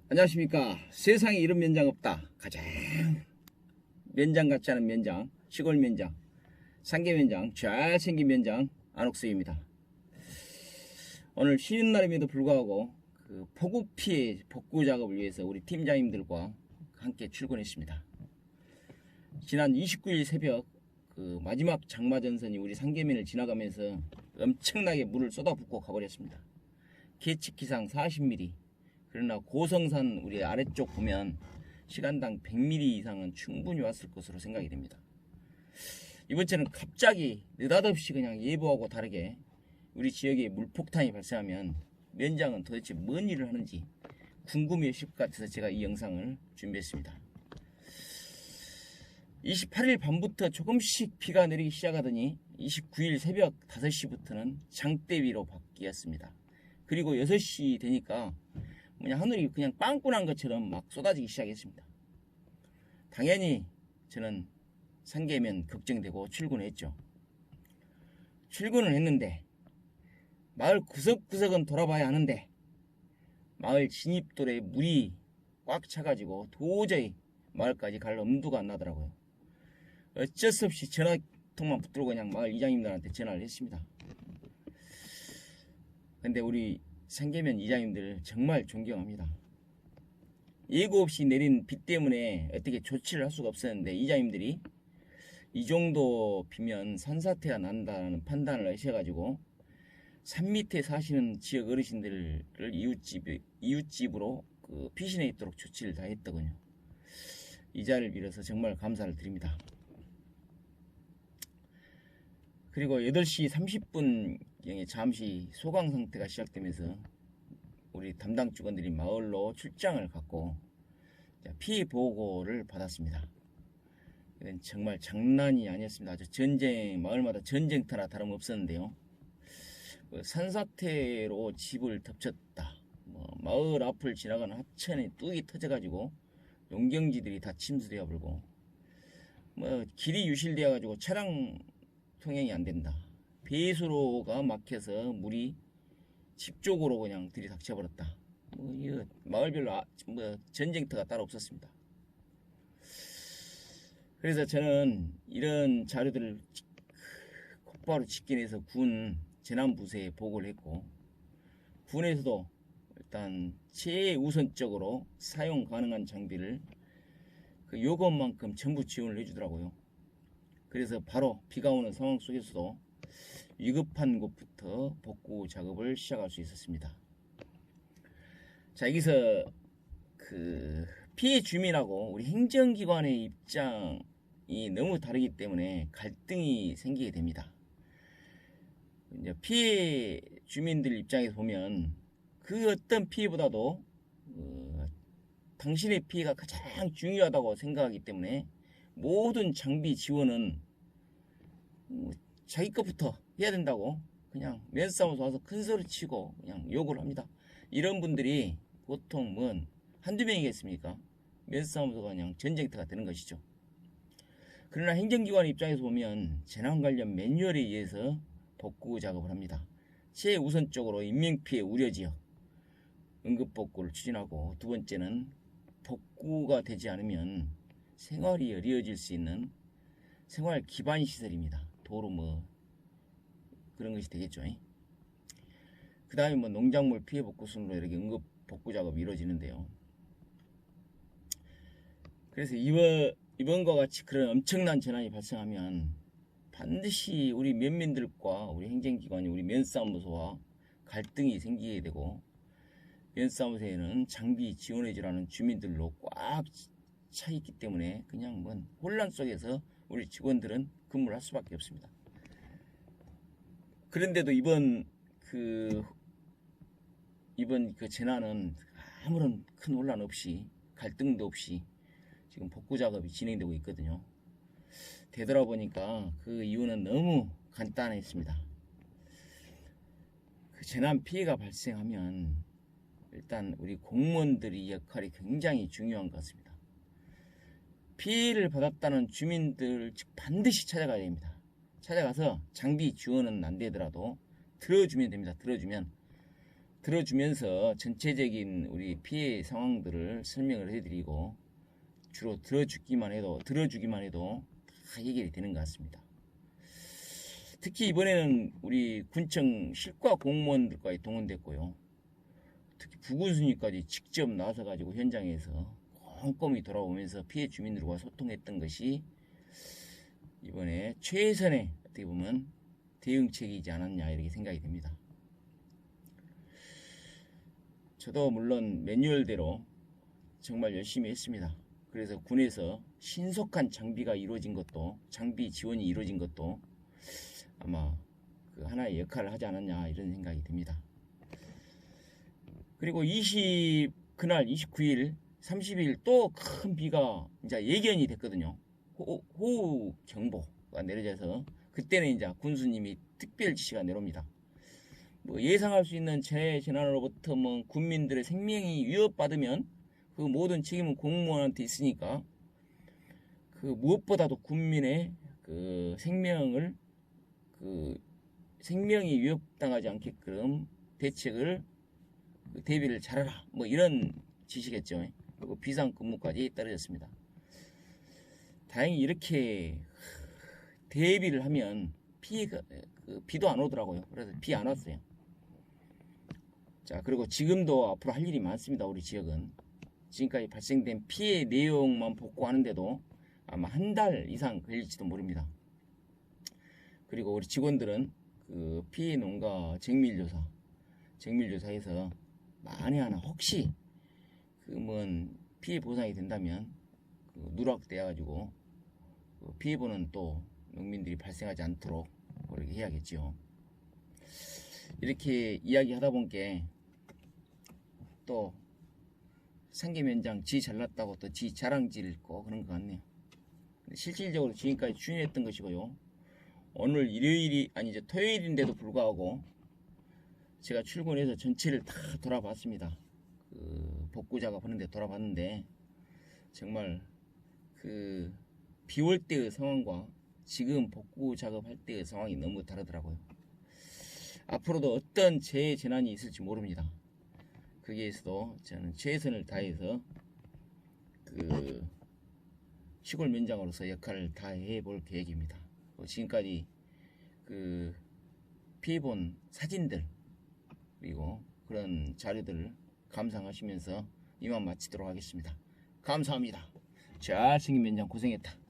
안녕하십니까. 세상에 이런 면장 없다. 가장 면장 같지 않은 면장, 시골 면장, 상계 면장, 잘생긴 면장 안옥수입니다. 오늘 쉬는 날임에도 불구하고 그 폭우 피해 복구 작업을 위해서 우리 팀장님들과 함께 출근했습니다. 지난 29일 새벽 그 마지막 장마전선이 우리 상계면을 지나가면서 엄청나게 물을 쏟아붓고 가버렸습니다. 계측기상 40mm. 그러나 고성산 우리 아래쪽 보면 시간당 100mm 이상은 충분히 왔을 것으로 생각이 됩니다. 이번 주는 갑자기 느닷없이 그냥 예보하고 다르게 우리 지역에 물폭탄이 발생하면 면장은 도대체 뭔 일을 하는지 궁금해하실 것 같아서 제가 이 영상을 준비했습니다. 28일 밤부터 조금씩 비가 내리기 시작하더니 29일 새벽 5시부터는 장대위로 바뀌었습니다. 그리고 6시 되니까 그냥 하늘이 그냥 빵꾸난 것처럼 막 쏟아지기 시작했습니다. 당연히 저는 상계면 걱정되고 출근했죠. 출근을 했는데 마을 구석구석은 돌아봐야 하는데 마을 진입도로에 물이 꽉 차가지고 도저히 마을까지 갈 엄두가 안 나더라고요. 어쩔 수 없이 전화통만 붙들고 그냥 마을 이장님들한테 전화를 했습니다. 근데 우리 상계면 이장님들 정말 존경합니다. 예고 없이 내린 비 때문에 어떻게 조치를 할 수가 없었는데 이장님들이 이 정도 비면 산사태가 난다는 판단을 하셔가지고 산 밑에 사시는 지역 어르신들을 이웃집으로 그 피신해 있도록 조치를 다 했더군요. 이 자리를 빌어서 정말 감사를 드립니다. 그리고 8시 30분경에 잠시 소강 상태가 시작되면서 우리 담당 직원들이 마을로 출장을 갔고 피해 보고를 받았습니다. 이건 정말 장난이 아니었습니다. 아주 마을마다 전쟁터나 다름없었는데요. 산사태로 집을 덮쳤다. 마을 앞을 지나가는 하천에 뚝이 터져가지고 농경지들이 다 침수되어 버리고 길이 유실되어 가지고 차량 통행이 안 된다. 배수로가 막혀서 물이 집 쪽으로 그냥 들이닥쳐 버렸다. 마을별로 전쟁터가 따로 없었습니다. 그래서 저는 이런 자료들을 곧바로 직견해서 군 재난부서에 보고를 했고, 군에서도 일단 최우선적으로 사용 가능한 장비를 그 요것만큼 전부 지원을 해주더라고요. 그래서 바로 비가 오는 상황 속에서도 위급한 곳부터 복구 작업을 시작할 수 있었습니다. 자, 여기서 그 피해 주민하고 우리 행정기관의 입장이 너무 다르기 때문에 갈등이 생기게 됩니다. 이제 피해 주민들 입장에서 보면 그 어떤 피해보다도 당신의 피해가 가장 중요하다고 생각하기 때문에 모든 장비 지원은 자기 것부터 해야 된다고 그냥 면싸움에서 와서 큰 소리 치고 그냥 욕을 합니다. 이런 분들이 보통 한두 명이겠습니까? 면싸움에서 그냥 전쟁터가 되는 것이죠. 그러나 행정기관 입장에서 보면 재난 관련 매뉴얼에 의해서 복구 작업을 합니다. 최우선적으로 인명피해 우려지역 응급복구를 추진하고, 두 번째는 복구가 되지 않으면 생활이 어려워질 수 있는 생활 기반 시설입니다. 도로 그런 것이 되겠죠. 그 다음에 농작물 피해 복구 순으로 이렇게 응급 복구 작업이 이루어지는데요. 그래서 이번과 같이 그런 엄청난 재난이 발생하면 반드시 우리 면민들과 우리 행정기관이 우리 면사무소와 갈등이 생기게 되고, 면사무소에는 장비 지원해주라는 주민들로 꽉 차 있기 때문에 그냥 혼란 속에서 우리 직원들은 근무를 할 수밖에 없습니다. 그런데도 이번 그 재난은 아무런 큰 혼란 없이 갈등도 없이 지금 복구 작업이 진행되고 있거든요. 되돌아보니까 그 이유는 너무 간단했습니다. 그 재난 피해가 발생하면 일단 우리 공무원들의 역할이 굉장히 중요한 것 같습니다. 피해를 받았다는 주민들 반드시 찾아가야 됩니다. 찾아가서 장비 지원은 안 되더라도 들어주면 됩니다. 들어주면서 전체적인 우리 피해 상황들을 설명을 해드리고 주로 들어주기만 해도 다 해결이 되는 것 같습니다. 특히 이번에는 우리 군청 실과 공무원들까지 동원됐고요. 특히 부군수님까지 직접 나서 가지고 현장에서 꼼꼼히 돌아오면서 피해 주민들과 소통했던 것이 이번에 최선의 어떻게 보면 대응책이지 않았냐 이렇게 생각이 됩니다. 저도 물론 매뉴얼대로 정말 열심히 했습니다. 그래서 군에서 신속한 장비 지원이 이루어진 것도 아마 그 하나의 역할을 하지 않았냐 이런 생각이 듭니다. 그리고 그날 29일, 30일 또 큰 비가 이제 예견이 됐거든요. 호우 경보가 내려져서 그때는 이제 군수님이 특별 지시가 내려옵니다. 뭐 예상할 수 있는 재난으로부터 뭐 군민들의 생명이 위협받으면 그 모든 책임은 공무원한테 있으니까 그 무엇보다도 군민의 그 생명이 위협당하지 않게끔 대책을 대비를 잘하라 뭐 이런 지시겠죠. 그리고 비상근무까지 떨어졌습니다. 다행히 이렇게 대비를 하면 비도 안 오더라고요. 그래서 비 안 왔어요. 자, 그리고 지금도 앞으로 할 일이 많습니다. 우리 지역은 지금까지 발생된 피해 내용만 복구하는데도 아마 한 달 이상 걸릴지도 모릅니다. 그리고 우리 직원들은 그 피해 농가 정밀조사에서 만에 하나 혹시 피해 보상이 된다면 누락되어 가지고 피해보는 또 농민들이 발생하지 않도록 그렇게 해야겠죠. 이렇게 이야기하다 보니까 또 상계면장 지 잘났다고 또 지 자랑질 거 그런 것 같네요. 실질적으로 지금까지 추진했던 것이고요. 오늘 토요일인데도 불구하고 제가 출근해서 전체를 다 돌아봤습니다. 복구 작업하는데 돌아봤는데 정말 비올 때의 상황과 지금 복구 작업할 때의 상황이 너무 다르더라고요. 앞으로도 어떤 재난이 있을지 모릅니다. 거기에서도 저는 최선을 다해서 시골 면장으로서 역할을 다해 볼 계획입니다. 지금까지 피해본 사진들 그리고 그런 자료들을 감상하시면서 이만 마치도록 하겠습니다. 감사합니다. 잘생긴 면장 고생했다.